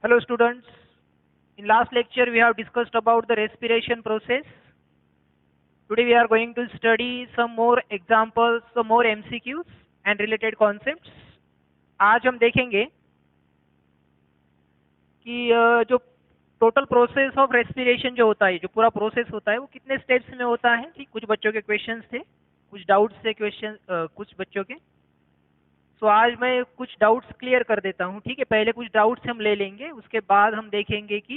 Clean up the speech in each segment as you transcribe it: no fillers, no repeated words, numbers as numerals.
Hello students, in last lecture we have discussed about the respiration process. Today we are going to study some more examples, some more MCQs and related concepts. आज हम देखेंगे कि जो total process of respiration जो होता है, जो पूरा प्रोसेस होता है वो कितने स्टेप्स में होता है। ठीक, कुछ बच्चों के क्वेश्चंस थे, कुछ डाउट्स थे क्वेश्चन कुछ बच्चों के। तो आज मैं कुछ डाउट्स क्लियर कर देता हूँ। ठीक है, पहले कुछ डाउट्स हम ले लेंगे, उसके बाद हम देखेंगे कि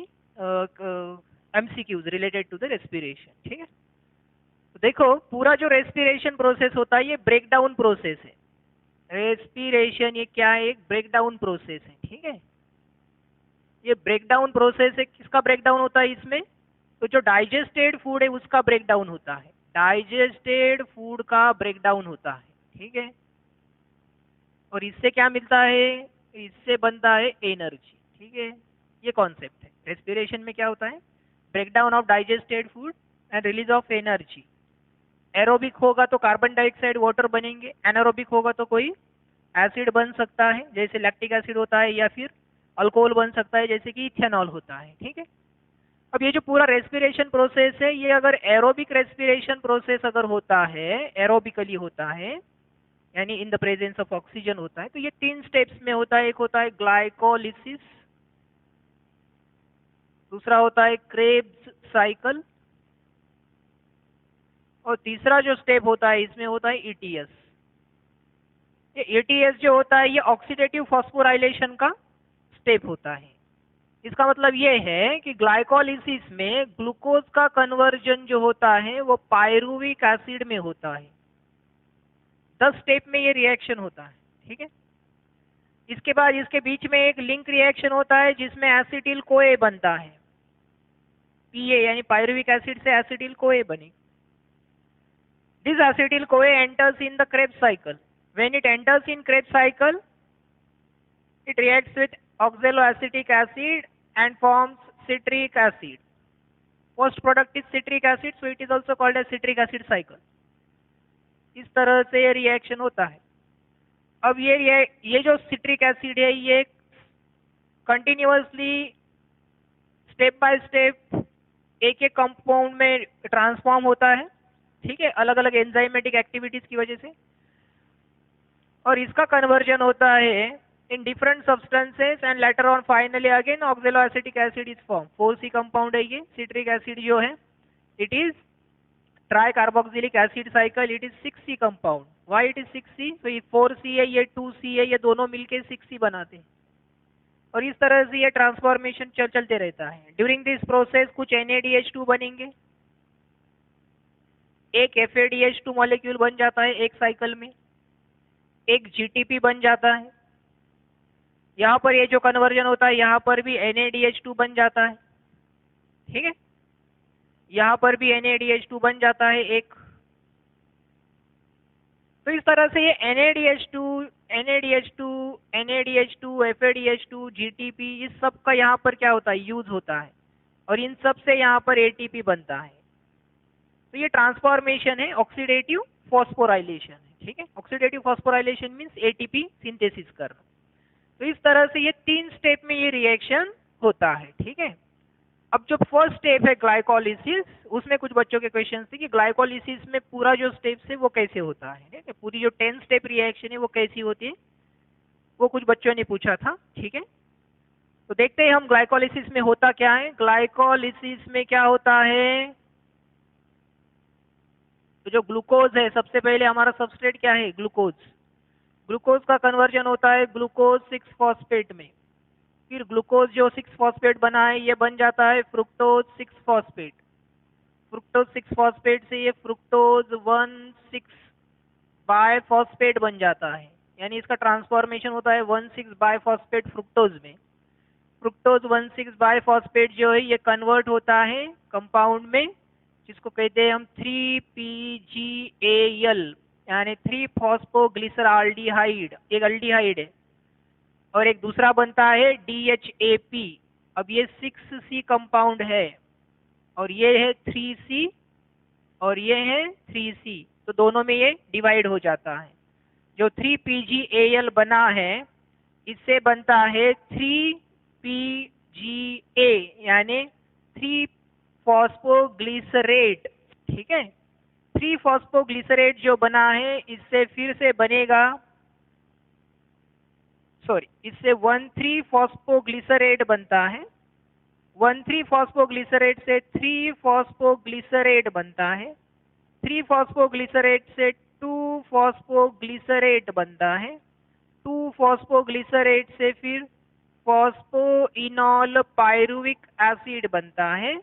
MCQs related to the respiration. ठीक है, तो देखो पूरा जो रेस्पिरेशन प्रोसेस होता है ये ब्रेक डाउन प्रोसेस है। रेस्पिरेशन ये क्या है? एक ब्रेक डाउन प्रोसेस है। ठीक है, ये ब्रेक डाउन प्रोसेस है। किसका ब्रेक डाउन होता है इसमें? तो जो डाइजेस्टेड फूड है उसका ब्रेक डाउन होता है। डाइजेस्टेड फूड का ब्रेक डाउन होता है। ठीक है, और इससे क्या मिलता है? इससे बनता है एनर्जी। ठीक है, ये कॉन्सेप्ट है। रेस्पिरेशन में क्या होता है? Breakdown of digested food and release of energy. Aerobic होगा तो कार्बन डाइऑक्साइड वाटर बनेंगे, एनारोबिक होगा तो कोई एसिड बन सकता है जैसे लैक्टिक एसिड होता है, या फिर अल्कोहल बन सकता है जैसे कि इथेनॉल होता है। ठीक है, अब ये जो पूरा रेस्पिरेशन प्रोसेस है ये अगर एरोबिक रेस्पिरेशन प्रोसेस अगर होता है, एरोबिकली होता है यानी in the presence of oxygen होता है, तो ये 3 स्टेप्स में होता है। एक होता है ग्लाइकोलिसिस, दूसरा होता है क्रेब्स साइकिल, और तीसरा जो स्टेप होता है इसमें होता है ईटीएस। ये ईटीएस जो होता है ये ऑक्सीडेटिव फॉस्फोराइलेशन का स्टेप होता है। इसका मतलब ये है कि ग्लाइकोलिसिस में ग्लूकोज का कन्वर्जन जो होता है वो पायरुविक एसिड में होता है। 10 स्टेप में ये रिएक्शन होता है। ठीक है, इसके बाद इसके बीच में एक लिंक रिएक्शन होता है जिसमें एसिटिल कोए बनता है। पीए यानी पायरुविक एसिड से एसिटिल कोए बने। दिस एसिटिल कोए enters in the Krebs cycle. When it enters in Krebs cycle it reacts with oxaloacetic acid and forms citric acid. Post product is citric acid, so it is also called as citric acid cycle. इस तरह से ये reaction होता है। अब ये जो citric acid है ये कंटिन्यूअसली स्टेप बाय स्टेप एक एक कंपाउंड में ट्रांसफॉर्म होता है। ठीक है, अलग अलग एंजाइमेटिक एक्टिविटीज की वजह से, और इसका कन्वर्जन होता है in different substances and later on finally again oxaloacetic acid is formed. 4C compound है ये citric acid जो है, it is tricarboxylic acid cycle, it is 6C compound. Why it is 6C? So ये 4C है, ये 2C है, ये दोनों मिलके 6C बनाते हैं, और इस तरह से ये ट्रांसफॉर्मेशन चलते रहता है। ड्यूरिंग दिस प्रोसेस कुछ NADH2 बनेंगे, एक FADH2 मॉलिक्यूल बन जाता है एक साइकिल में, एक GTP बन जाता है। यहाँ पर ये जो कन्वर्जन होता है यहाँ पर भी NADH2 बन जाता है। ठीक है, यहाँ पर भी NADH2 बन जाता है एक। तो इस तरह से ये NADH2, FADH2, GTP इस सब का यहाँ पर क्या होता है? यूज होता है, और इन सब से यहाँ पर ATP बनता है। तो ये ट्रांसफॉर्मेशन है, ऑक्सीडेटिव फॉस्फोराइलेशन है। ठीक है, oxidative phosphorylation means ATP synthesis करना। तो इस तरह से ये 3 स्टेप में ये रिएक्शन होता है। ठीक है, अब जो फर्स्ट स्टेप है ग्लाइकोलिसिस, उसमें कुछ बच्चों के क्वेश्चन थे कि ग्लाइकोलिसिस में पूरा जो स्टेप है वो कैसे होता है। ठीक है, पूरी जो 10 स्टेप रिएक्शन है वो कैसी होती है, वो कुछ बच्चों ने पूछा था। ठीक है, तो देखते हैं हम ग्लाइकोलिसिस में होता क्या है। ग्लाइकोलिसिस में क्या होता है? तो जो ग्लूकोज है, सबसे पहले हमारा सबस्ट्रेट क्या है? ग्लूकोज। ग्लूकोज का कन्वर्जन होता है ग्लूकोज 6 फॉस्फेट में, फिर ग्लूकोज जो 6 फॉस्फेट बना है ये बन जाता है फ्रुक्टोज 6 फॉस्फेट। फ्रुक्टोज 6 फॉस्फेट से ये फ्रुक्टोज 1,6 बाय फॉस्फेट बन जाता है, यानी इसका ट्रांसफॉर्मेशन होता है 1,6 बाय फॉस्फेट फ्रुक्टोज में। फ्रुक्टोज 1,6 बाय फॉस्फेट जो है ये कन्वर्ट होता है कंपाउंड में, जिसको कहते हैं हम 3PGAL यानी 3 फॉस्फोग्लिसराल्डिहाइड। एक अल्डिहाइड है, और एक दूसरा बनता है DHAP। अब ये 6C कंपाउंड है, और ये है 3C, और ये है 3C, तो दोनों में ये डिवाइड हो जाता है। जो 3PGAL बना है इससे बनता है 3P यानी 3 फॉस्फोग्लिसरेट, ठीक है। 3 फॉस्फोग्लिसरेट जो बना है इससे फिर से बनेगा, इससे 1,3 फॉस्फोग्लिसरेट बनता है। 1,3 फॉस्फोग्लिसरेट से 3 फॉस्फोग्लिसरेट बनता है। 3 फॉस्फोग्लिसरेट से 2 फॉस्फोग्लिसरेट बनता है। 2 फॉस्फोग्लिसरेट से फिर फॉस्फोइनॉल पायरुविक एसिड बनता है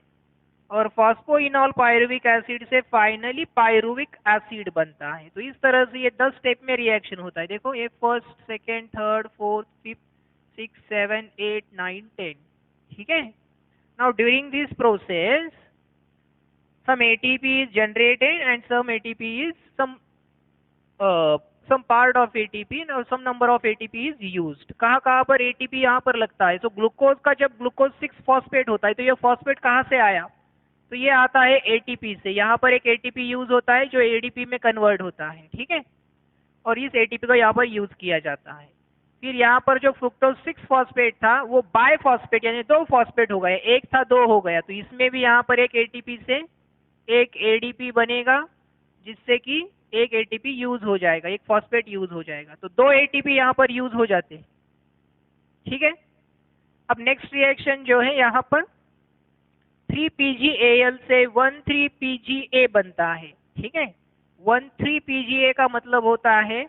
और फॉस्फोइनॉल पायरुविक एसिड से फाइनली पायरुविक एसिड बनता है। तो इस तरह से ये 10 स्टेप में रिएक्शन होता है। देखो ये first, second, third, fourth, fifth, 6, 7, 8, 9, 10, ठीक है। Now during this process some ATP is generated and some ATP is some part of ATP और some number of ATP is used। कहाँ पर ATP यहाँ पर लगता है। तो ग्लूकोज का जब ग्लूकोज 6 फॉस्फेट होता है तो ये फॉस्फेट कहाँ से आया, तो ये आता है ATP से। यहाँ पर एक ATP यूज होता है जो ADP में कन्वर्ट होता है, ठीक है, और इस ATP को यहाँ पर यूज किया जाता है। फिर यहाँ पर जो फ्रुक्टोज 6 फॉस्फेट था वो बाय फॉस्फेट यानी 2 फॉस्फेट हो गया, एक था 2 हो गया। तो इसमें भी यहाँ पर एक ATP से एक ADP बनेगा जिससे कि एक ATP यूज हो जाएगा, एक फॉस्फेट यूज हो जाएगा। तो 2 ATP यहाँ पर यूज हो जाते हैं, ठीक है। अब नेक्स्ट रिएक्शन जो है यहाँ पर 3PgAl से 1,3PgA बनता है, ठीक है। 1,3PgA का मतलब होता है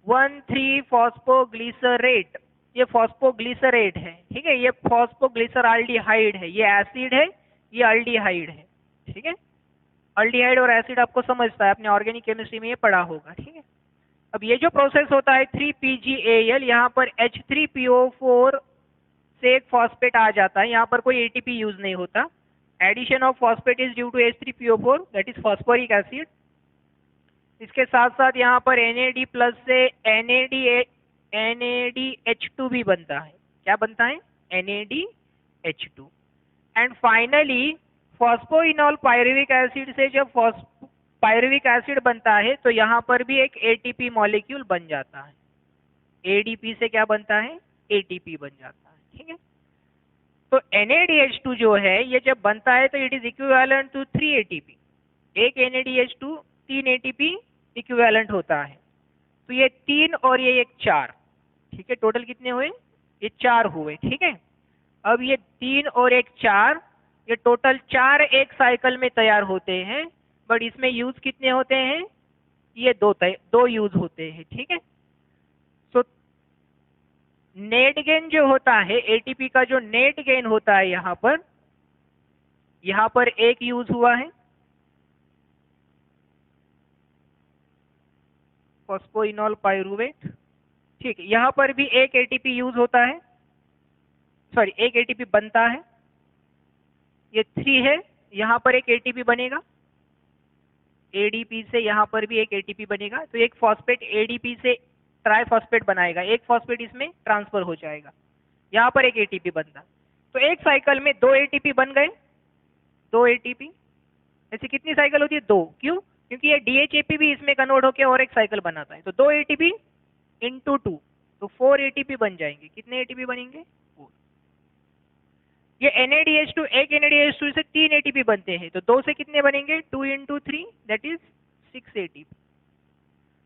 1,3 फॉस्फोग्लिसरेट। ये फॉस्फोग्लिसरेट है, ठीक है, ये फॉस्फोग्लिसराल्डिहाइड है, ये एसिड है, ये अल्डिहाइड है, ठीक है। अल्डिहाइड और एसिड आपको समझता है, आपने ऑर्गेनिक केमिस्ट्री में ये पढ़ा होगा, ठीक है। अब ये जो प्रोसेस होता है 3PgAl, यहाँ पर H3PO4 से एक फॉस्फेट आ जाता है, यहाँ पर कोई ATP यूज नहीं होता। Addition of phosphate is due to H3PO4 that is phosphoric acid. इसके साथ साथ यहाँ पर NAD प्लस से NADH2 भी बनता है। क्या बनता है? NADH2। And finally phosphoenol pyruvic acid से जब पायरुविक एसिड बनता है तो यहाँ पर भी एक ATP मॉलिक्यूल बन जाता है। ADP से क्या बनता है? ATP बन जाता है, ठीक है। तो NADH2 जो है ये जब बनता है तो it is equivalent to 3 ATP। एक NADH2 3 ATP इक्विवेलेंट होता है। तो ये 3 और ये एक 4, ठीक है। टोटल कितने हुए? ये 4 हुए, ठीक है। अब ये 3 और एक 4, ये टोटल 4 एक साइकिल में तैयार होते हैं, बट इसमें यूज कितने होते हैं? ये 2 यूज होते हैं, ठीक है। सो नेट गेन जो होता है ATP का, जो नेट गेन होता है यहाँ पर एक यूज हुआ है फॉस्फोइनॉल पायरुवेट, ठीक है। यहाँ पर भी एक ATP यूज होता है, सॉरी एक ATP बनता है, ये 3 है। यहाँ पर एक ATP बनेगा ADP से, यहाँ पर भी एक ATP बनेगा। तो एक फॉस्फेट ADP से ट्राइफॉस्फेट बनाएगा, एक फॉस्फेट इसमें ट्रांसफर हो जाएगा, यहाँ पर एक ATP बनता। तो एक साइकिल में 2 ATP बन गए, 2 ATP। ऐसी कितनी साइकिल होती है? 2। क्यों? क्योंकि ये DHAP भी इसमें कन्वर्ट होकर और एक साइकिल बनाता है। तो 2 ATP इंटू 2, तो 4 ATP बन जाएंगे। कितने ATP बनेंगे? 4। ये NADH2, एक NADH2 से 3 ATP बनते हैं, तो 2 से कितने बनेंगे? 2 इंटू 3 दैट इज 6 ATP।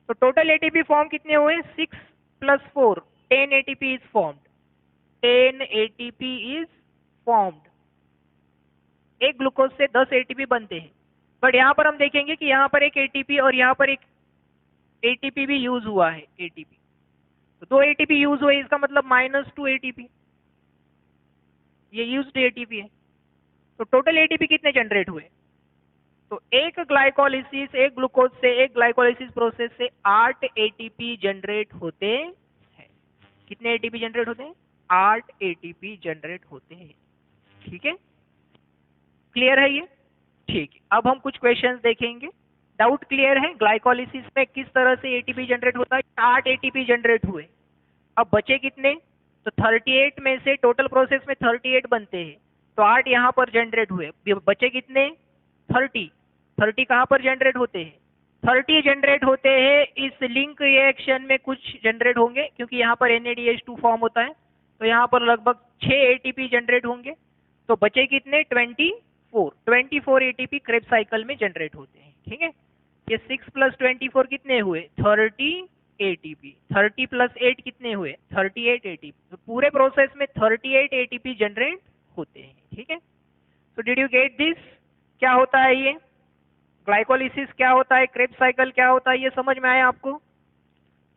तो टोटल ATP फॉर्म कितने हुए? 6 plus 4 10 ATP is formed. 10 ATP is formed. एक ग्लूकोज से 10 ATP बनते हैं, बट यहाँ पर हम देखेंगे कि यहाँ पर एक ATP और यहाँ पर एक ATP भी यूज हुआ है। ATP तो 2 ATP यूज हुए, इसका मतलब -2 ATP, ये यूज्ड ATP है। तो टोटल ATP कितने जनरेट हुए? तो एक ग्लाइकोलिसिस, एक ग्लूकोज से एक ग्लाइकोलिसिस प्रोसेस से 8 ATP जनरेट होते हैं। कितने ATP जनरेट होते हैं? 8 ATP जनरेट होते हैं, ठीक है। क्लियर है ये? ठीक है। अब हम कुछ क्वेश्चंस देखेंगे। डाउट क्लियर है? ग्लाइकोलिसिस में किस तरह से ATP जनरेट होता है? 8 ATP जनरेट हुए, अब बचे कितने? तो 38 में से टोटल प्रोसेस में 38 बनते हैं, तो 8 यहाँ पर जनरेट हुए, बचे कितने? 30 कहाँ पर जनरेट होते हैं? 30 जनरेट होते हैं। इस लिंक रिएक्शन में कुछ जनरेट होंगे क्योंकि यहाँ पर NADH2 फॉर्म होता है, तो यहाँ पर लगभग 6 एटीपी जनरेट होंगे, तो बचे कितने 24 एटीपी क्रेब्स साइकिल में जनरेट होते हैं। ठीक है, ये 6 + 24 कितने हुए 30 एटीपी, 30 + 8 कितने हुए 38 एटीपी। तो पूरे प्रोसेस में 38 एटीपी जनरेट होते हैं। ठीक है, तो डिड यू गेट दिस? क्या होता है ये ग्लाइकोलिसिस, क्या होता है क्रेब्स साइकिल, क्या होता है, ये समझ में आया आपको?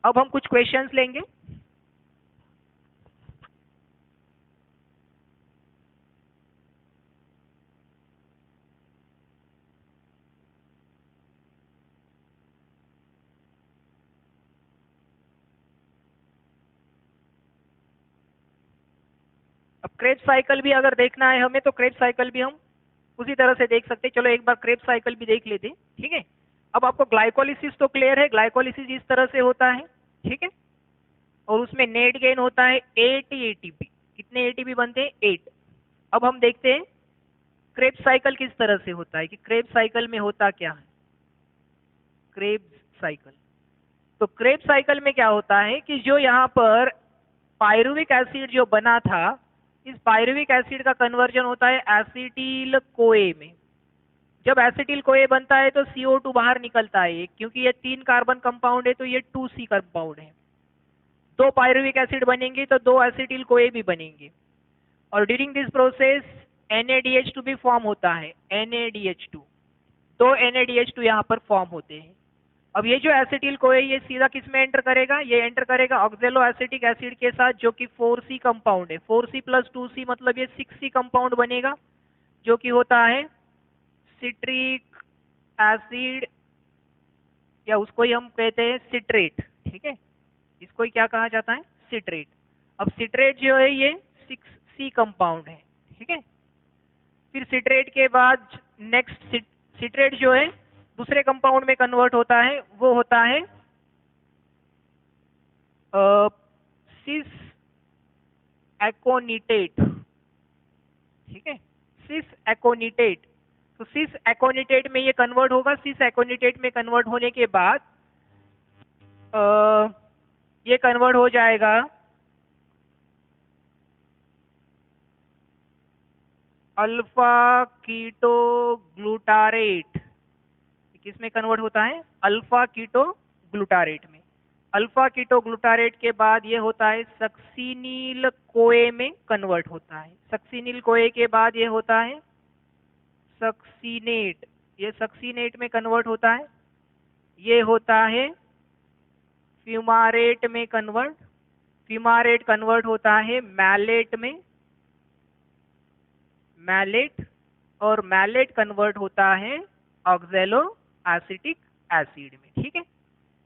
अब हम कुछ क्वेश्चंस लेंगे। अब क्रेब्स साइकिल भी अगर देखना है हमें, तो क्रेब्स साइकिल भी हम उसी तरह से देख सकते हैं। चलो एक बार क्रेब्स साइकिल भी देख लेते हैं। ठीक है, अब आपको ग्लाइकोलिसिस तो क्लियर है, ग्लाइकोलिसिस इस तरह से होता है। ठीक है, और उसमें नेट गेन होता है 8 एटीपी। कितने एटीपी बनते हैं 8। अब हम देखते हैं क्रेब्स साइकिल किस तरह से होता है, कि क्रेब्स साइकिल में होता क्या है। क्रेब्स साइकिल, तो क्रेब्स साइकिल में क्या होता है कि जो यहाँ पर पायरुविक एसिड जो बना था, इस पायरुविक एसिड का कन्वर्जन होता है एसिटिल कोए में। जब एसिटिल कोए बनता है तो CO2 बाहर निकलता है, क्योंकि ये 3 कार्बन कंपाउंड है तो ये 2C कंपाउंड है। 2 पायरुविक एसिड बनेंगे तो 2 एसिटिल कोए भी बनेंगे, और ड्यूरिंग दिस प्रोसेस NADH2 भी फॉर्म होता है। NADH2, 2 NADH2 यहाँ पर फॉर्म होते हैं। अब ये जो एसिटिल कोए ये सीधा किस में एंटर करेगा, ये एंटर करेगा ऑक्जेलो एसिटिक एसिड के साथ, जो कि 4C कंपाउंड है। 4C + 2C मतलब ये 6C कंपाउंड बनेगा, जो कि होता है सिट्रिक एसिड, या उसको ही हम कहते हैं सिट्रेट। ठीक है, इसको ही क्या कहा जाता है, सिट्रेट। अब सिट्रेट जो है ये 6C कंपाउंड है। ठीक है, फिर सिट्रेट के बाद नेक्स्ट सिट्रेट जो है दूसरे कंपाउंड में कन्वर्ट होता है, वो होता है सिस एकोनिटेट। ठीक है, सिस एकोनिटेट। तो सिस एकोनिटेट में ये कन्वर्ट होगा। सिस एकोनिटेट में कन्वर्ट होने के बाद ये कन्वर्ट हो जाएगा अल्फा कीटो ग्लूटारेट। किस में कन्वर्ट होता है, अल्फा कीटो ग्लूटारेट में। अल्फा कीटो ग्लूटारेट के बाद ये होता है सक्सिनिल कोए में कन्वर्ट होता है। सक्सिनिल कोए के बाद ये होता है सक्सीनेट, ये सक्सीनेट में कन्वर्ट होता है। ये होता है फ्यूमारेट में कन्वर्ट, फ्यूमारेट कन्वर्ट होता है मैलेट में, मैलेट, और मैलेट कन्वर्ट होता है ऑक्जेलो एसिटिक एसिड में। ठीक है,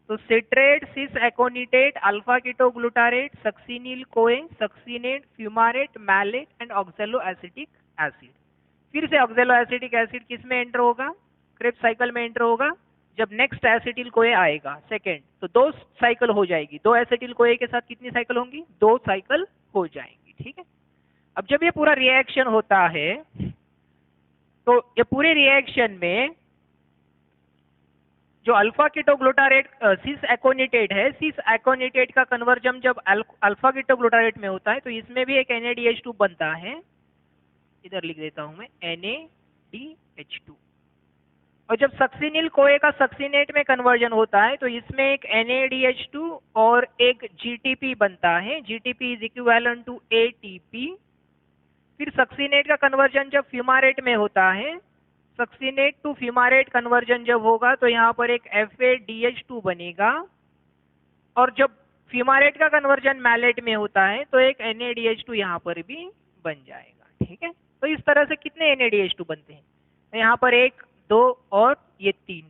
तो citrate, cis aconitate, alpha ketoglutarate, succinyl CoA, succinate, fumarate, malate and oxaloacetic acid. फिर से ऑक्जेलो एसिटिक एसिड किस में एंटर होगा, क्रेब्स साइकिल में एंटर होगा, जब नेक्स्ट एसिटिल कोए आएगा सेकेंड, तो 2 साइकिल हो जाएगी। 2 एसिटिल कोए के साथ कितनी साइकिल होंगी, 2 साइकिल हो जाएंगी। ठीक है, अब जब ये पूरा रिएक्शन होता है, तो ये पूरे रिएक्शन में जो अल्फा कीटोग्लूटारेट सिस एकोनिटेट है, सिस एकोनिटेट का कन्वर्जन जब अल्फा कीटोग्लूटारेट में होता है, तो इसमें भी एक NADH2 बनता है। इधर लिख देता हूं मैं NADH2। और जब सक्सिनिल कोए का सक्सीनेट में कन्वर्जन होता है, तो इसमें एक NADH2 और एक GTP बनता है। GTP is equivalent to ATP। फिर सक्सीनेट का कन्वर्जन जब फ्यूमारेट में होता है, सक्सीनेट टू फ्यूमारेट कन्वर्जन जब होगा, तो यहाँ पर एक FADH2 बनेगा। और जब फ्यूमारेट का कन्वर्जन मैलेट में होता है, तो एक NADH2 यहाँ पर भी बन जाएगा। ठीक है, तो इस तरह से कितने NADH2 बनते हैं, तो यहाँ पर 1, 2 और ये 3,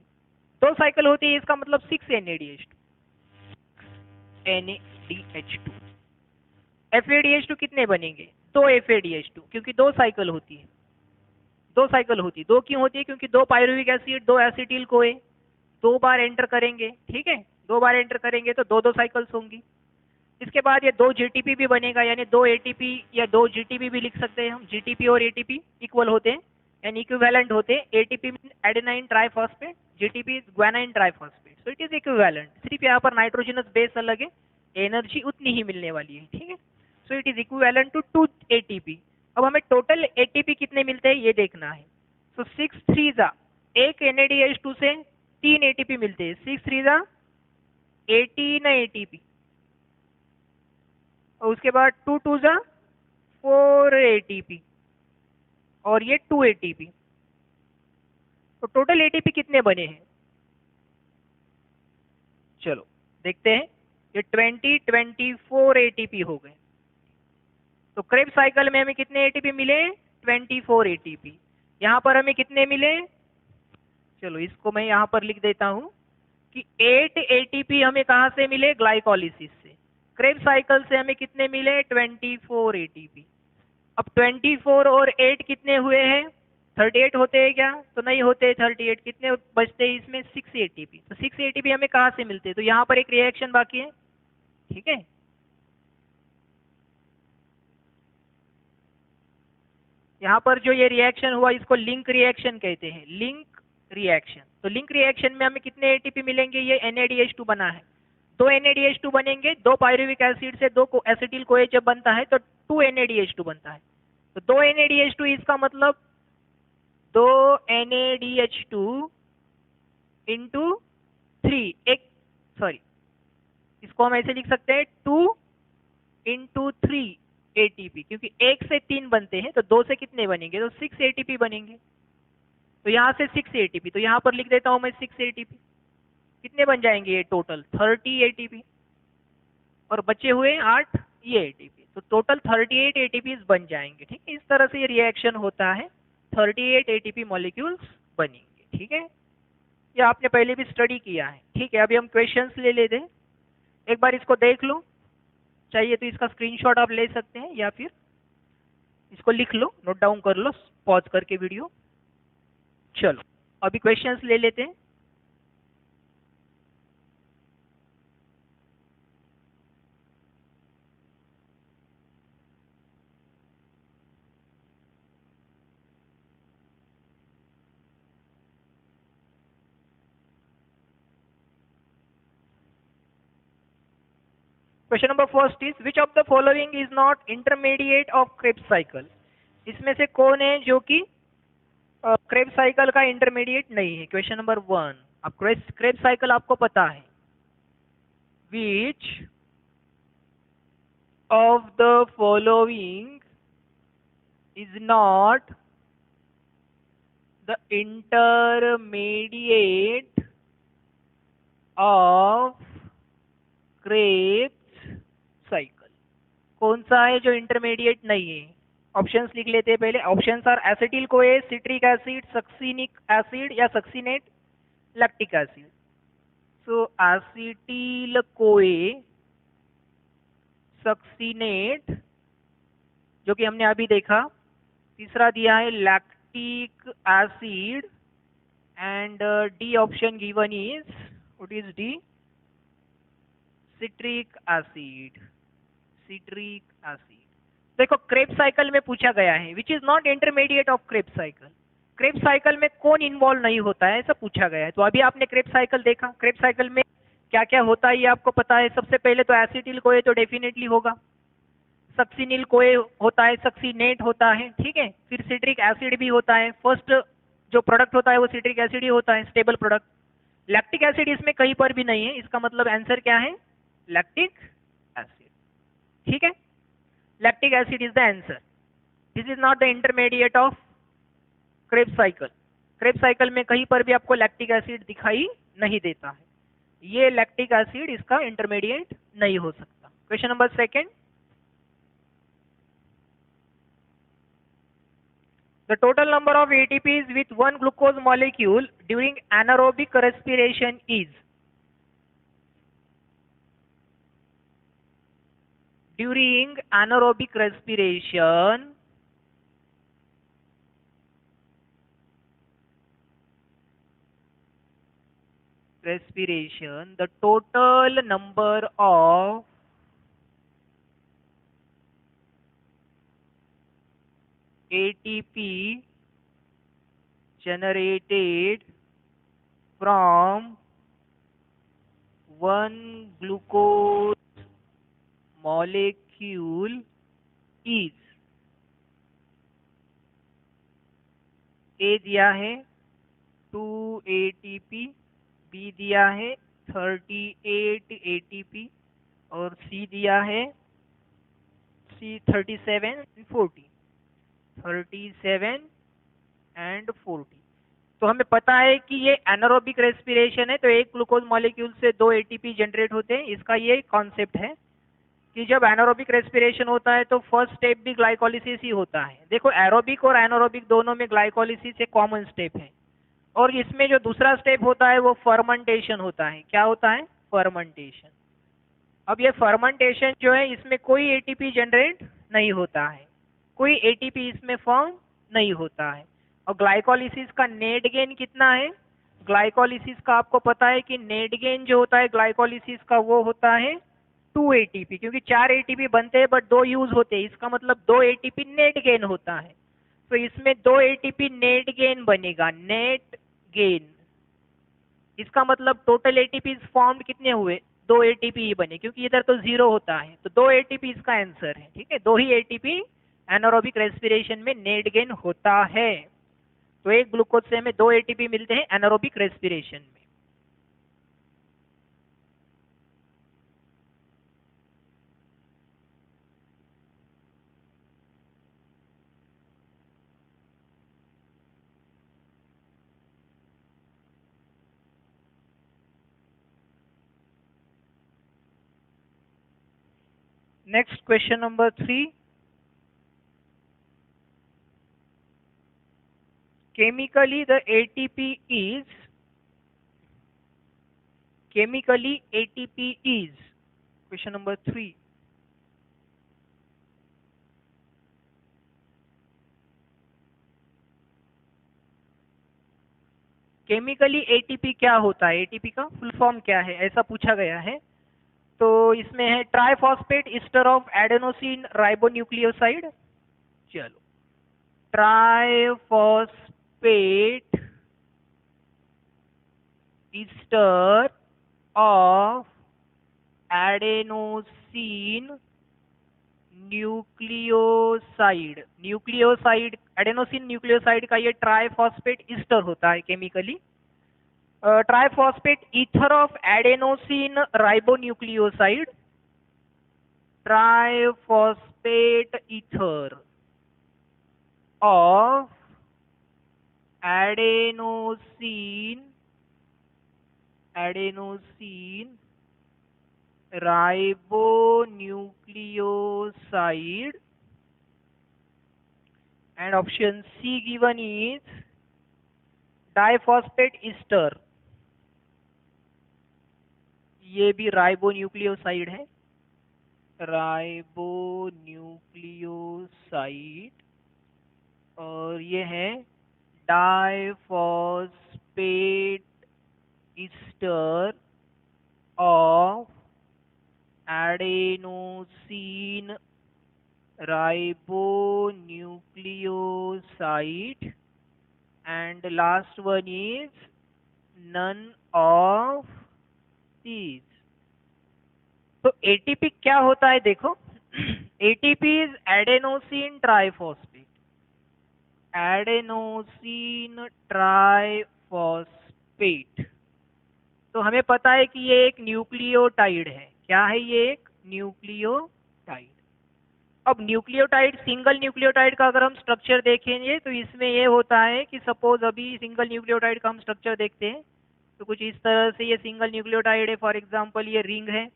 2 साइकिल होती है, इसका मतलब 6 NADH2। FADH2 कितने बनेंगे, 2 FADH2, क्योंकि 2 साइकिल होती है। 2 साइकिल होती है, 2 क्यों होती है, क्योंकि 2 पायरुविक एसिड, 2 एसिटिल कोए 2 बार एंटर करेंगे। ठीक है, 2 बार एंटर करेंगे तो 2 साइकिल्स होंगी। इसके बाद ये 2 GTP भी बनेगा, यानी 2 ATP या 2 GTP भी लिख सकते हैं हम। GTP और ATP इक्वल होते हैं यानी इक्विवेलेंट होते हैं। ATP adenine triphosphate, GTP guanine triphosphate, so it is equivalent. सिर्फ यहाँ पर नाइट्रोजनस बेस अलग है, एनर्जी उतनी ही मिलने वाली है। ठीक है, so it is equivalent to 2 ATP. अब हमें टोटल एटीपी कितने मिलते हैं ये देखना है। सो 6 3 जा, एक NADH2 से 3 एटीपी मिलते हैं। 6 3 जा 18 एटीपी, और उसके बाद 2 2 जा 4 एटीपी, और ये 2 एटीपी। तो टोटल एटीपी कितने बने हैं, चलो देखते हैं। ये 24 एटीपी हो गए। तो क्रेब साइकिल में हमें कितने एटीपी मिले, 24 एटीपी। यहाँ पर हमें कितने मिले, चलो इसको मैं यहाँ पर लिख देता हूँ कि 8 एटीपी हमें कहाँ से मिले, ग्लाइकोलिसिस से। क्रेब साइकिल से हमें कितने मिले, 24 एटीपी। अब 24 और 8 कितने हुए हैं, 38 होते हैं क्या, तो नहीं होते। 38 कितने बचते हैं इसमें, 6 एटीपी। तो 6 एटीपी हमें कहाँ से मिलते हैं, तो यहाँ पर एक रिएक्शन बाकी है, ठीक है। यहाँ पर जो ये रिएक्शन हुआ इसको लिंक रिएक्शन कहते हैं, लिंक रिएक्शन। तो लिंक रिएक्शन में हमें कितने एटीपी मिलेंगे, ये NADH2 बना है, 2 NADH2 बनेंगे, 2 पायरुविक एसिड से 2 एसिटिल कोए जब बनता है तो 2 NADH2 बनता है। तो 2 NADH2 इसका मतलब 2 NADH2 इंटू 3, एक सॉरी इसको हम ऐसे लिख सकते हैं 2 इंटू 3 एटीपी, क्योंकि 1 से 3 बनते हैं तो 2 से कितने बनेंगे, तो 6 एटीपी बनेंगे। तो यहाँ से 6 एटीपी, तो यहाँ पर लिख देता हूँ मैं 6 एटीपी। कितने बन जाएंगे ये टोटल, 30 एटीपी, और बचे हुए 8 ये एटीपी। तो टोटल 38 एटीपी बन जाएंगे, ठीक है। इस तरह से ये रिएक्शन होता है, 38 एटीपी मॉलिक्यूल्स बनेंगे, ठीक है। ये आपने पहले भी स्टडी किया है, ठीक है। अभी हम क्वेश्चंस ले लेते हैं, एक बार इसको देख लो, चाहिए तो इसका स्क्रीनशॉट आप ले सकते हैं या फिर इसको लिख लो, नोट डाउन कर लो पॉज करके वीडियो। चलो अभी क्वेश्चंस ले लेते हैं। Question number first is which of the following is not intermediate of Krebs cycle. इसमें से कौन है जो कि क्रेब्स साइकिल का इंटरमीडिएट नहीं है। क्वेश्चन नंबर 1, अब क्रेब्स साइकिल आपको पता है, which of the following is not the intermediate of Krebs cycle. कौन सा है जो इंटरमीडिएट नहीं है, ऑप्शंस लिख लेते हैं पहले। ऑप्शंस आर एसिटिल कोए, सिट्रिक एसिड, सक्सिनिक एसिड या सक्सिनेट, लैक्टिक एसिड। सो एसिटिल कोए, सक्सिनेट जो कि हमने अभी देखा, तीसरा दिया है lactic acid, and D option given is, what is D, citric acid, citric acid. देखो क्रेब्स साइकिल में पूछा गया है which is not intermediate of Krebs cycle, Krebs cycle में कौन इन्वॉल्व नहीं होता है, ऐसा पूछा गया है। तो अभी आपने क्रेब्स साइकिल देखा, क्रेब्स साइकिल में क्या क्या होता है ये आपको पता है। सबसे पहले तो एसिटिल कोए तो डेफिनेटली होगा, सक्सिनिल कोए होता है, सक्सिनेट होता है, ठीक है। फिर सिट्रिक एसिड भी होता है, फर्स्ट जो प्रोडक्ट होता है वो सिट्रिक एसिड ही होता है, स्टेबल प्रोडक्ट। लैक्टिक एसिड इसमें कहीं पर भी नहीं है, इसका मतलब आंसर क्या है, लैक्टिक एसिड, ठीक है। Lactic acid is the answer. This is not the intermediate of Krebs cycle. Krebs cycle में कहीं पर भी आपको लैक्टिक एसिड दिखाई नहीं देता है, ये लैक्टिक एसिड इसका इंटरमीडिएट नहीं हो सकता। Question number second, the total number of ATPs with one glucose molecule during anaerobic respiration is, during anaerobic respiration the total number of ATP generated from one glucose molecule is, a दिया है 2 ATP, B दिया है 38 ATP और सी दिया है 37 and 40। तो हमें पता है कि ये एनारोबिक रेस्पिरेशन है, तो एक ग्लूकोज मॉलिक्यूल से 2 ATP जनरेट होते हैं। इसका ये कॉन्सेप्ट है कि जब एनारोबिक रेस्पिरेशन होता है तो फर्स्ट स्टेप भी ग्लाइकोलिसिस ही होता है। देखो एरोबिक और एनारोबिक दोनों में ग्लाइकोलिसिस एक कॉमन स्टेप है, और इसमें जो दूसरा स्टेप होता है वो फर्मेंटेशन होता है। क्या होता है? फर्मेंटेशन। अब ये फर्मेंटेशन जो है इसमें कोई एटीपी जनरेट नहीं होता है, कोई एटीपी इसमें फॉर्म नहीं होता है। और ग्लाइकोलिसिस का नेट गेन कितना है? ग्लाइकोलिसिस का आपको पता है कि नेट गेन जो होता है ग्लाइकोलिसिस का वो होता है 2 ATP, क्योंकि 4 ATP बनते हैं बट 2 यूज होते हैं, इसका मतलब 2 ATP नेट गेन होता है। तो इसमें 2 ATP नेट गेन बनेगा, नेट गेन। इसका मतलब टोटल एटीपी फॉर्म्ड कितने हुए? 2 ATP ही बने, क्योंकि इधर तो 0 होता है, तो 2 ATP इसका आंसर है। ठीक है, 2 ही ATP एनारोबिक रेस्पिरेशन में नेट गेन होता है। तो एक ग्लूकोज से हमें 2 ATP मिलते हैं एनारोबिक रेस्पिरेशन में। Next question number 3. Chemically the ATP is question number 3. Chemically ATP क्या होता है? एटीपी का फुल फॉर्म क्या है, ऐसा पूछा गया है। तो इसमें है triphosphate ester of adenosine ribonucleoside. चलो, triphosphate ester of adenosine nucleoside. Adenosine nucleoside का ये ट्राइफॉस्फेट ईस्टर होता है chemically. Triphosphate ether of adenosine ribonucleoside. Triphosphate ether of adenosine ribonucleoside, and option C given is diphosphate ester. ये भी ribonucleoside है, ribonucleoside, और ये है diphosphate ester of adenosine ribonucleoside, and last one is none of these. तो ATP क्या होता है? देखो ATP is adenosine triphosphate, adenosine triphosphate. तो हमें पता है कि ये एक न्यूक्लियोटाइड है। क्या है ये? एक न्यूक्लियोटाइड। अब न्यूक्लियोटाइड, सिंगल न्यूक्लियोटाइड का अगर हम स्ट्रक्चर देखेंगे तो इसमें ये होता है कि सपोज अभी सिंगल न्यूक्लियोटाइड का हम स्ट्रक्चर देखते हैं तो कुछ इस तरह से ये सिंगल न्यूक्लियोटाइड है। फॉर एग्जांपल ये रिंग है,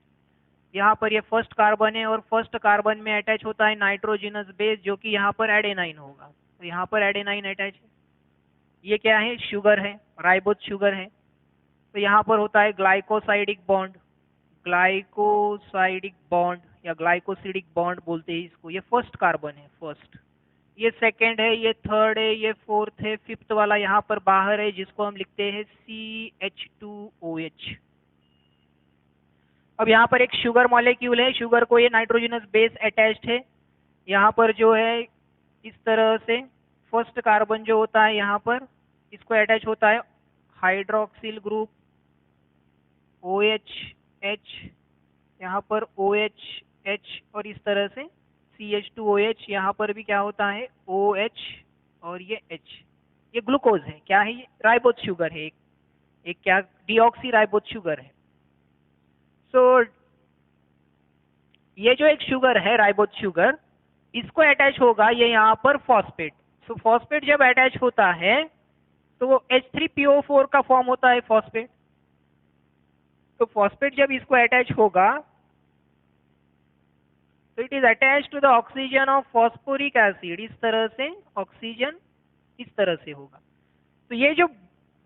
यहाँ पर ये फर्स्ट कार्बन है और फर्स्ट कार्बन में अटैच होता है नाइट्रोजिनस बेस जो कि यहाँ पर एडेनाइन होगा। तो यहाँ पर एडेनाइन अटैच है। ये क्या है? शुगर है, राइबोज शुगर है। तो यहाँ पर होता है ग्लाइकोसाइडिक बॉन्ड, ग्लाइकोसाइडिक बॉन्ड या ग्लाइकोसिडिक बॉन्ड बोलते हैं इसको। ये फर्स्ट कार्बन है, फर्स्ट। ये सेकेंड है, ये थर्ड है, ये फोर्थ है, फिफ्थ वाला यहाँ पर बाहर है जिसको हम लिखते हैं CH2OH। अब यहाँ पर एक शुगर मॉलिक्यूल है, शुगर को ये नाइट्रोजनस बेस अटैच्ड है। यहाँ पर जो है इस तरह से फर्स्ट कार्बन जो होता है यहाँ पर इसको अटैच होता है हाइड्रोक्सिल ग्रुप OH, यहाँ पर OH, H और इस तरह से CH2OH, यहाँ पर भी क्या होता है OH और ये H, ये ग्लूकोज है। क्या है ये? राइबोज शुगर है, एक क्या डीऑक्सी राइबोज शुगर है। सो ये जो एक शुगर है राइबोज शुगर, इसको अटैच होगा ये यहाँ पर फॉस्फेट। सो फॉस्फेट जब अटैच होता है तो वो H3PO4 का फॉर्म होता है फॉस्फेट। तो फॉस्फेट जब इसको अटैच होगा तो it is attach to the oxygen of phosphoric acid. इस तरह से ऑक्सीजन इस तरह से होगा। तो ये जो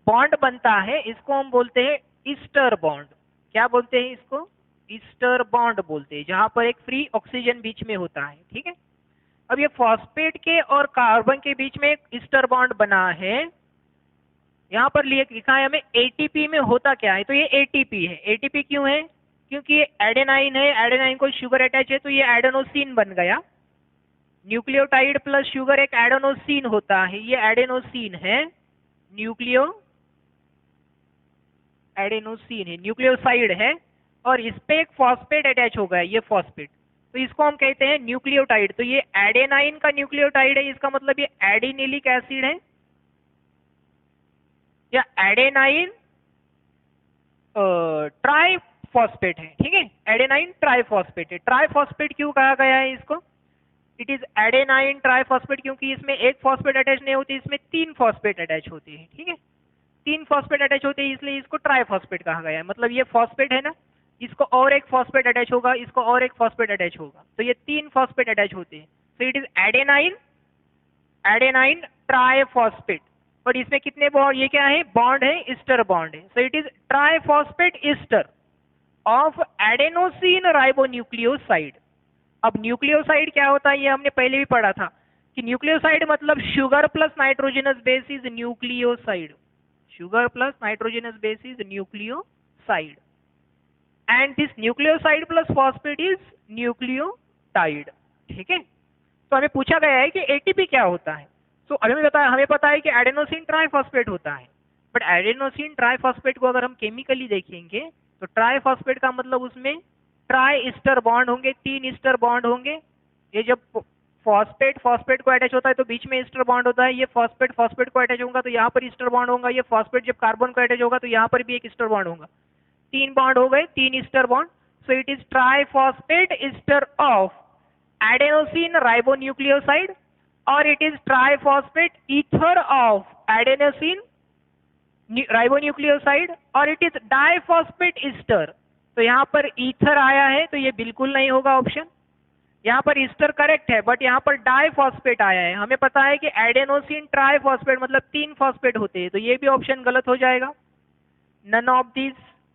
बॉन्ड बनता है इसको हम बोलते हैं ईस्टर बॉन्ड। क्या बोलते हैं इसको? ईस्टर बॉन्ड बोलते हैं, जहां पर एक फ्री ऑक्सीजन बीच में होता है। ठीक है, अब ये फॉस्फेट के और कार्बन के बीच में एक ईस्टर बॉन्ड बना है। यहाँ पर लिखा है हमें एटीपी में होता क्या है, तो ये एटीपी है। एटीपी क्यों है? क्योंकि ये एडेनाइन है, एडेनाइन को शुगर अटैच है तो ये एडेनोसिन बन गया। न्यूक्लियोटाइड प्लस शुगर एक एडेनोसिन होता है, ये एडेनोसिन है। एडेनोसिन है, न्यूक्लियोसाइड है, और इस पे एक फॉस्फेट अटैच हो गया, ये फॉस्फेट, तो इसको हम कहते हैं न्यूक्लियोटाइड। तो ये एडेनाइन का न्यूक्लियोटाइड है, इसका मतलब ये एडिनिलिक एसिड है या एडेनाइन ट्राइफॉस्फेट है। ठीक है, एडेनाइन ट्राइफॉस्फेट है। ट्राइफॉस्फेट क्यों कहा गया है इसको? इट इज एडेनाइन ट्राइफॉस्फेट क्योंकि इसमें एक फॉस्फेट अटैच नहीं होती, इसमें 3 फॉस्फेट अटैच होते हैं। ठीक है, 3 फॉस्फेट अटैच होते हैं, इसलिए इसको ट्राइफॉस्फेट कहा गया है। मतलब ये फॉस्फेट है ना, इसको और एक फॉस्फेट अटैच होगा, इसको और एक फॉस्फेट अटैच होगा, तो ये 3 फॉस्फेट अटैच होते हैं। सो इट इज एडेनाइन ट्राइफॉस्फेट। और इसमें कितने बॉन्ड, ये क्या है? बॉन्ड है, ईस्टर बॉन्ड है। So it is triphosphate ester of adenosine ribonucleoside. अब न्यूक्लियोसाइड क्या होता है ये हमने पहले भी पढ़ा था कि न्यूक्लियोसाइड मतलब sugar plus nitrogenous base is nucleoside. Sugar plus nitrogenous base is nucleoside and this nucleoside plus phosphate is nucleotide. ठीक है, तो हमें पूछा गया है कि एटीपी क्या होता है। तो हमें पता है कि एडेनोसिन ट्राइफॉस्फेट होता है, बट एडेनोसिन ट्राइफॉस्फेट को अगर हम केमिकली देखेंगे तो ट्राइफॉस्फेट का मतलब उसमें ट्राई ईस्टर बॉन्ड होंगे, 3 ईस्टर बॉन्ड होंगे। ये जब फॉस्फेट को अटैच होता है तो बीच में ईस्टर बॉन्ड होता है, ये फॉस्फेट को अटैच होगा तो यहाँ पर ईस्टर बॉन्ड होगा, ये फॉस्फेट जब कार्बन को अटैच होगा तो यहाँ पर भी एक ईस्टर बॉन्ड होगा। 3 बॉन्ड हो गए, 3 ester bond. So it is triphosphate ester of adenosine ribonucleoside, और it is triphosphate ether of adenosine ribonucleoside, और इट इज डाइफॉस्फेट ईस्टर। तो यहाँ पर ईथर आया है तो ये बिल्कुल नहीं होगा ऑप्शन। यहाँ पर ईस्टर करेक्ट है, बट यहाँ पर डाइफॉस्फेट आया है। हमें पता है कि एडेनोसिन ट्राइफॉस्फेट मतलब 3 फॉस्फेट होते हैं, तो ये भी ऑप्शन गलत हो जाएगा, नन ऑफ दिस।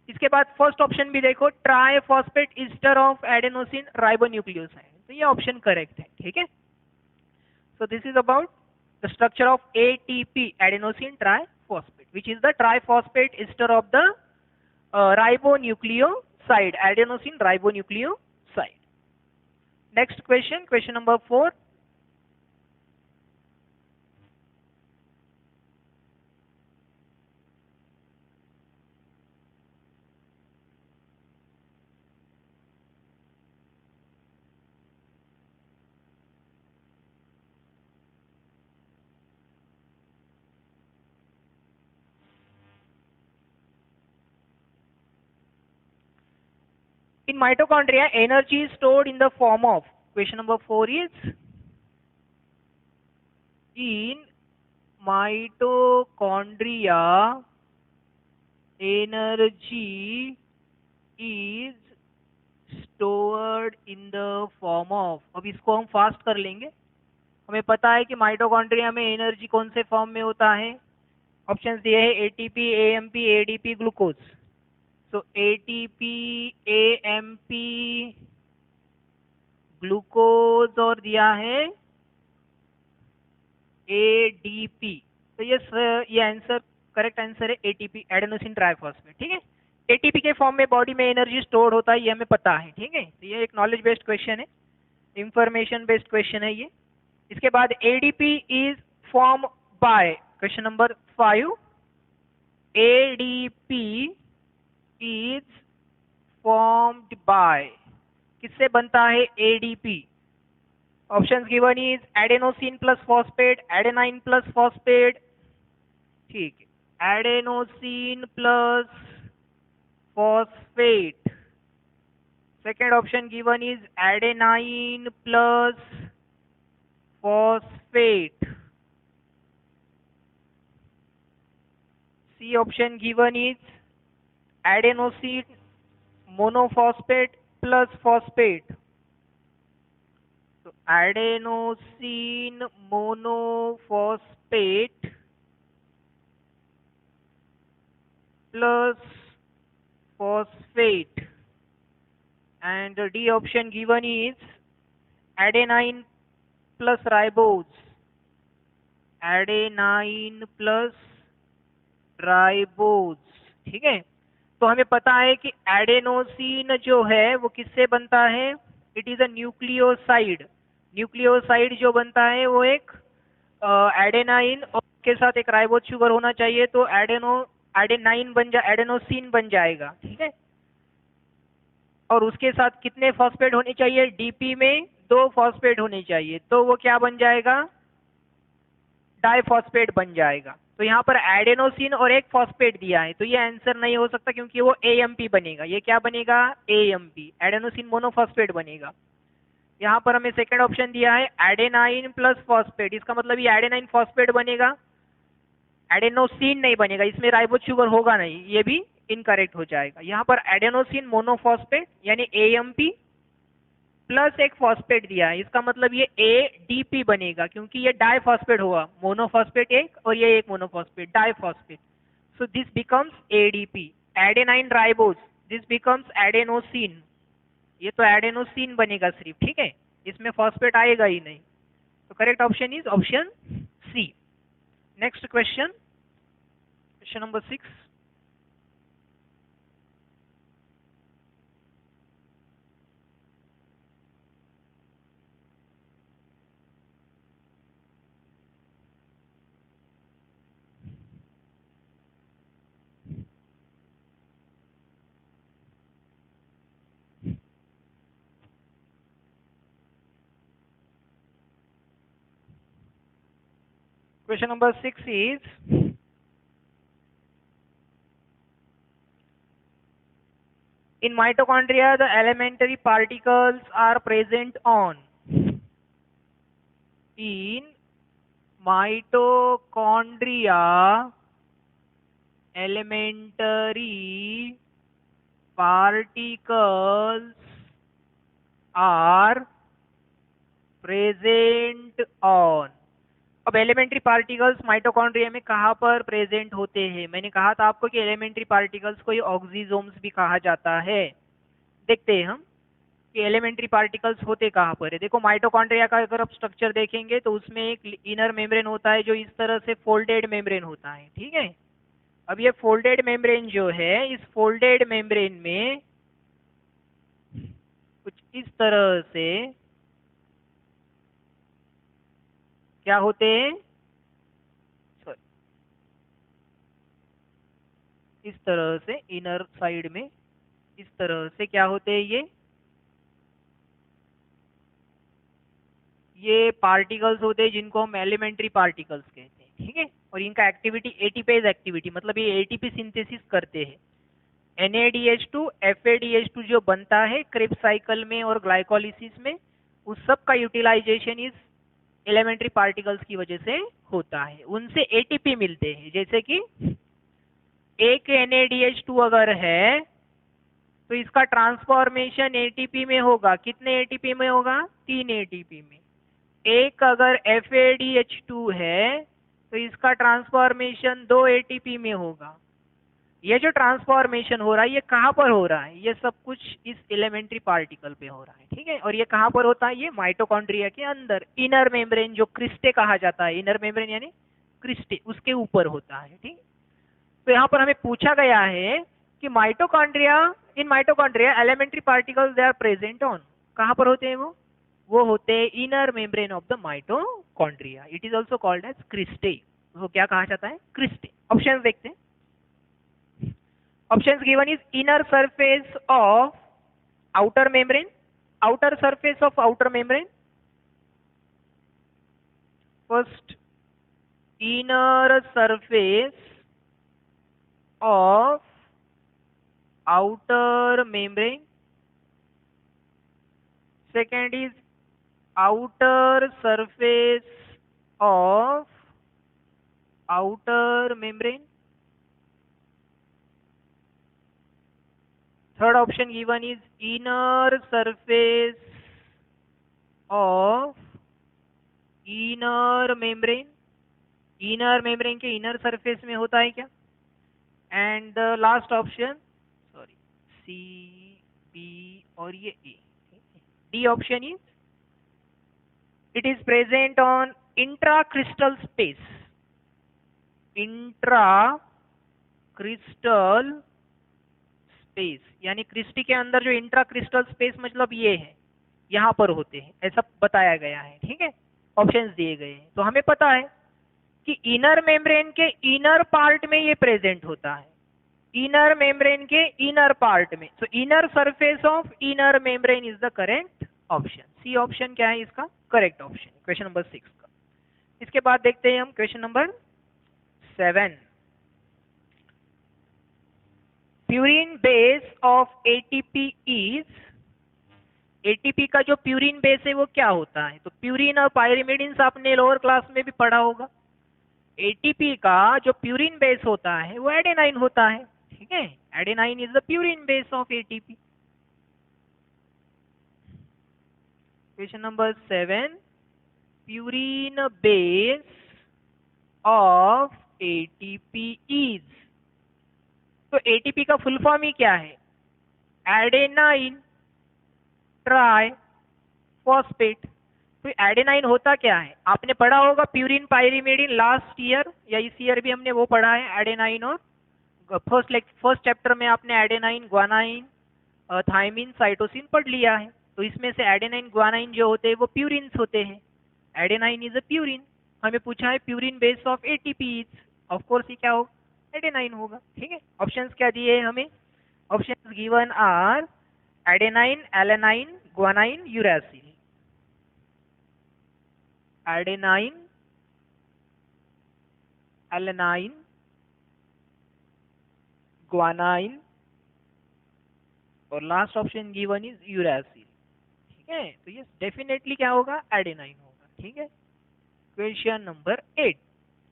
इसके बाद फर्स्ट ऑप्शन भी देखो, triphosphate ester of adenosine ribonucleoside, तो ये ऑप्शन करेक्ट है। ठीक है, सो this is about the structure of ATP, adenosine triphosphate, which is the triphosphate ester of the ribonucleoside, adenosine ribonucleoside. Next question, question number 4. In mitochondria, energy is stored in the form of, question number 4 is, in mitochondria, energy is stored in the form of, अब इसको हम fast कर लेंगे। हमें पता है कि mitochondria में एनर्जी कौन से फॉर्म में होता है, ऑप्शन दिए है एटीपी, एएमपी, एडीपी, ग्लूकोज। तो एटीपी, एएमपी, ग्लूकोज और दिया है एडीपी। तो ये आंसर, करेक्ट आंसर है एटीपी, एडेनोसिन ट्राइफॉस्फेट। ठीक है, एटीपी के फॉर्म में बॉडी में एनर्जी स्टोर होता है, ये हमें पता है। ठीक है, तो ये एक नॉलेज बेस्ड क्वेश्चन है, इंफॉर्मेशन बेस्ड क्वेश्चन है ये। इसके बाद ADP is form by, question number 5, ADP is formed by, किससे बनता है ADP? Options given is adenosine plus phosphate, adenine plus phosphate, ठीक है, adenosine plus phosphate. Second option given is adenine plus phosphate. C option given is adenosine monophosphate plus phosphate. तो adenosine monophosphate plus phosphate, and D option given is adenine plus ribose, adenine plus ribose। ठीक है, तो हमें पता है कि adenosine जो है वो किससे बनता है, it is a nucleoside. Nucleoside जो बनता है वो एक एडेनाइन और के साथ एक राइबोज शुगर होना चाहिए, तो एडेनाइन एडेनोसिन बन जाएगा। ठीक है, और उसके साथ कितने फॉस्फेट होने चाहिए, डीपी में 2 फॉस्फेट होने चाहिए, तो वो क्या बन जाएगा, डाइफॉस्फेट बन जाएगा। तो यहाँ पर एडेनोसिन और एक फॉस्फेट दिया है, तो ये आंसर नहीं हो सकता क्योंकि वो एएमपी बनेगा। ये क्या बनेगा, एएमपी, एडेनोसिन मोनोफॉस्फेट बनेगा। यहाँ पर हमें सेकंड ऑप्शन दिया है एडेनाइन प्लस फॉस्फेट, इसका मतलब ये एडेनाइन फॉस्फेट बनेगा, एडेनोसिन नहीं बनेगा, इसमें राइबोज शुगर होगा नहीं, ये भी इनकरेक्ट हो जाएगा। यहाँ पर एडेनोसिन मोनोफॉस्फेट यानी एएमपी प्लस एक फॉस्फेट दिया है, इसका मतलब ये एडीपी बनेगा क्योंकि ये डाइफॉस्फेट होगा, मोनोफॉस्फेट एक और ये एक monophosphate diphosphate, so this becomes ADP, adenine ribose, this becomes adenosine, ये तो एडेनोसिन बनेगा सिर्फ। ठीक है, इसमें फॉस्फेट आएगा ही नहीं, तो correct option is option C. Next question, question number 6। Question number 6 is in mitochondria the elementary particles are present on, in mitochondria elementary particles are present on। अब एलिमेंट्री पार्टिकल्स माइटोकॉन्ड्रिया में कहाँ पर present होते हैं, मैंने कहा था आपको कि एलिमेंट्री पार्टिकल्स को ये ऑक्सीजोम्स भी कहा जाता है। देखते हैं हम कि एलिमेंट्री पार्टिकल्स होते कहाँ पर है। देखो माइटोकॉन्ड्रिया का अगर आप स्ट्रक्चर देखेंगे तो उसमें एक इनर मेम्ब्रेन होता है जो इस तरह से फोल्डेड मेम्ब्रेन होता है। ठीक है, अब ये फोल्डेड मेम्ब्रेन जो है, इस फोल्डेड मेम्ब्रेन में कुछ इस तरह से क्या होते हैं, इस तरह से इनर साइड में इस तरह से क्या होते हैं, ये पार्टिकल्स होते हैं जिनको हम एलिमेंट्री पार्टिकल्स कहते हैं। ठीक है, और इनका एक्टिविटी एटीपेज एक्टिविटी, मतलब ये एटीपी सिंथेसिस करते हैं। NADH2 FADH2 जो बनता है क्रेब्स साइकिल में और ग्लाइकोलिसिस में, उस सब का यूटिलाइजेशन इस एलिमेंट्री पार्टिकल्स की वजह से होता है, उनसे एटीपी मिलते हैं। जैसे कि एक NADH2 अगर है तो इसका ट्रांसफॉर्मेशन एटीपी में होगा, कितने एटीपी में होगा, 3 एटीपी में। एक अगर FADH2 है तो इसका ट्रांसफॉर्मेशन 2 एटीपी में होगा। ये जो ट्रांसफॉर्मेशन हो रहा है ये कहाँ पर हो रहा है, ये सब कुछ इस एलिमेंट्री पार्टिकल पे हो रहा है। ठीक है, और ये कहाँ पर होता है, ये माइटोकॉन्ड्रिया के अंदर इनर मेम्ब्रेन जो क्रिस्टे कहा जाता है, इनर मेम्ब्रेन यानी क्रिस्टे, उसके ऊपर होता है। ठीक, तो यहाँ पर हमें पूछा गया है कि mitochondria, in mitochondria elementary particles they are present on, कहाँ पर होते हैं वो होते हैं inner membrane of the mitochondria, it is also called as cristae. वो क्या कहा जाता है, क्रिस्टे। ऑप्शन देखते हैं, option given is inner surface of outer membrane, outer surface of outer membrane, first inner surface of outer membrane, second is outer surface of outer membrane, third option given is inner surface of inner membrane, inner membrane के inner surface में होता है क्या, and the last option sorry C B और ये A, D option is it is present on intra crystal space, intra crystal space यानी cristae के अंदर जो इंट्रा क्रिस्टल स्पेस मतलब ये है, यहाँ पर होते हैं ऐसा बताया गया है, ठीक है, ऑप्शंस दिए गए हैं। तो हमें पता है कि इनर मेम्ब्रेन के इनर पार्ट में ये प्रेजेंट होता है, इनर मेम्ब्रेन के इनर पार्ट में, so inner surface of inner membrane is the correct option, C option क्या है इसका करेक्ट ऑप्शन, क्वेश्चन नंबर 6 का। इसके बाद देखते हैं हम question number 7, purine base of ATP is, ATP का जो प्यूरिन बेस है वो क्या होता है, तो प्यूरिन और पायरिमिडिन्स आपने लोअर क्लास में भी पढ़ा होगा, एटीपी का जो प्यूरिन बेस होता है वो एडेनाइन होता है, ठीक है, adenine is the purine base of ATP. Question number 7, purine base of ATP is, तो एटीपी का फुल फॉर्म ही क्या है, एडेनाइन ट्राई फॉस्फेट, तो एडेनाइन होता क्या है, आपने पढ़ा होगा प्यूरिन पायरिमिडिन लास्ट ईयर या इस ईयर भी हमने वो पढ़ा है एडेनाइन, और फर्स्ट चैप्टर में आपने एडेनाइन ग्वानाइन थायमिन साइटोसिन पढ़ लिया है, तो इसमें से एडेनाइन ग्वानाइन जो होते हैं वो प्यूरिन्स होते हैं, एडेनाइन इज अ प्यूरिन, हमें पूछा है purine base of ATP is, of course ये क्या होगा एडेनाइन होगा, ठीक है। ऑप्शंस क्या दिए हैं हमें, options given are adenine, alanine, guanine, uracil, adenine, alanine, guanine और last option given is uracil, ठीक है, तो ये डेफिनेटली क्या होगा एडेनाइन होगा, ठीक है। Question number 8,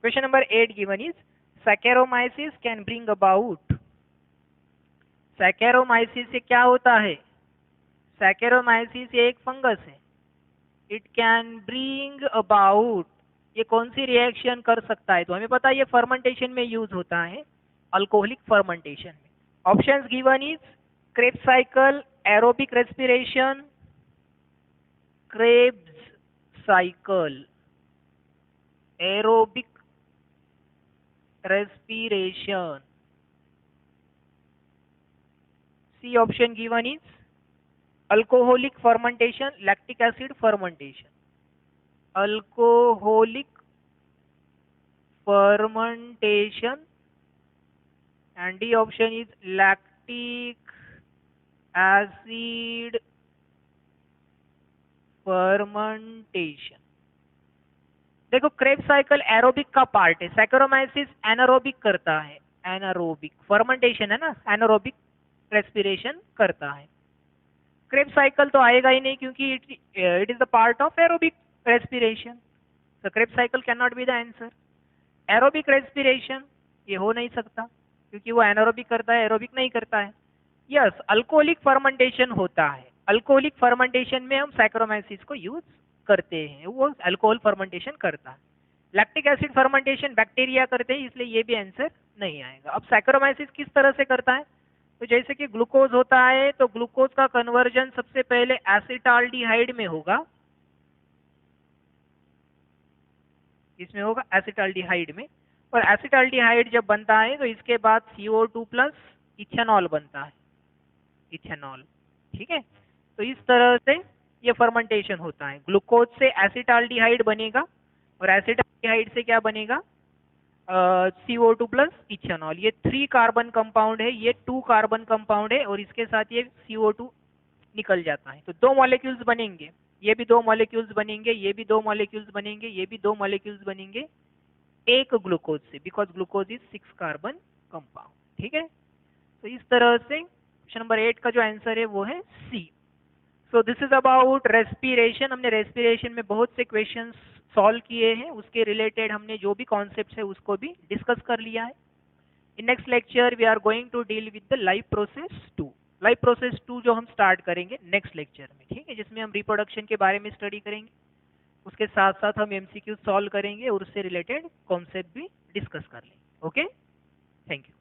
question number 8 given is Saccharomyces can bring about, Saccharomyces से क्या होता है, सैकेरोमाइसिस एक फंगस है, इट कैन ब्रिंग अबाउट, ये कौन सी रिएक्शन कर सकता है, तो हमें पता है ये फर्मेंटेशन में यूज होता है, अल्कोहलिक फर्मेंटेशन में। Options given is Krebs cycle, aerobic respiration, Krebs cycle, aerobic respiration, C option given is alcoholic fermentation, lactic acid fermentation, alcoholic fermentation, and D option is lactic acid fermentation। देखो Krebs cycle aerobic का part है, Saccharomyces anaerobic करता है, anaerobic fermentation है ना, anaerobic respiration करता है, Krebs cycle तो आएगा ही नहीं क्योंकि it is the part of aerobic respiration, तो Krebs cycle can not be the answer. Aerobic respiration ये हो नहीं सकता क्योंकि वो एनारोबिक करता है, एरोबिक नहीं करता है। यस, अल्कोहलिक फर्मेंटेशन होता है, अल्कोहलिक फर्मेंटेशन में हम सैकेरोमाइसिस को यूज करते हैं, वो अल्कोहल फर्मेंटेशन करता है। लैक्टिक एसिड फर्मेंटेशन बैक्टीरिया करते हैं, इसलिए ये भी आंसर नहीं आएगा। अब सैकेरोमाइसिस किस तरह से करता है, तो जैसे कि ग्लूकोज होता है तो ग्लूकोज का कन्वर्जन सबसे पहले एसिटाल्डिहाइड में होगा, इसमें होगा एसिटाल्डिहाइड में, और एसिटाल्डिहाइड जब बनता है तो इसके बाद CO2 प्लस इथेनॉल बनता है, इथेनॉल, ठीक है। तो इस तरह से ये फर्मेंटेशन होता है, ग्लूकोज से एसिटाल्डिहाइड बनेगा और एसिटाल्डिहाइड से क्या बनेगा, CO2 प्लस इथेनॉल, ये 3 कार्बन कंपाउंड है, ये 2 कार्बन कंपाउंड है और इसके साथ ये CO2 निकल जाता है, तो 2 मॉलिक्यूल्स बनेंगे। ये भी 2 मॉलिक्यूल्स बनेंगे, ये भी 2 मॉलिक्यूल्स बनेंगे, ये भी 2 मॉलिक्यूल्स बनेंगे एक ग्लूकोज से, because glucose is 6 carbon compound. ठीक है, तो इस तरह से क्वेश्चन नंबर 8 का जो आंसर है वो है C. So this is about respiration. हमने रेस्पिरेशन में बहुत से क्वेश्चंस सॉल्व किए हैं, उसके रिलेटेड हमने जो भी कॉन्सेप्ट है उसको भी डिस्कस कर लिया है। In next lecture we are going to deal with the life process 2। Life process 2 जो हम स्टार्ट करेंगे नेक्स्ट लेक्चर में, ठीक है, जिसमें हम रिप्रोडक्शन के बारे में स्टडी करेंगे, उसके साथ साथ हम एमसीक्यू सॉल्व करेंगे और उससे रिलेटेड कॉन्सेप्ट भी डिस्कस कर लेंगे। Okay, thank you.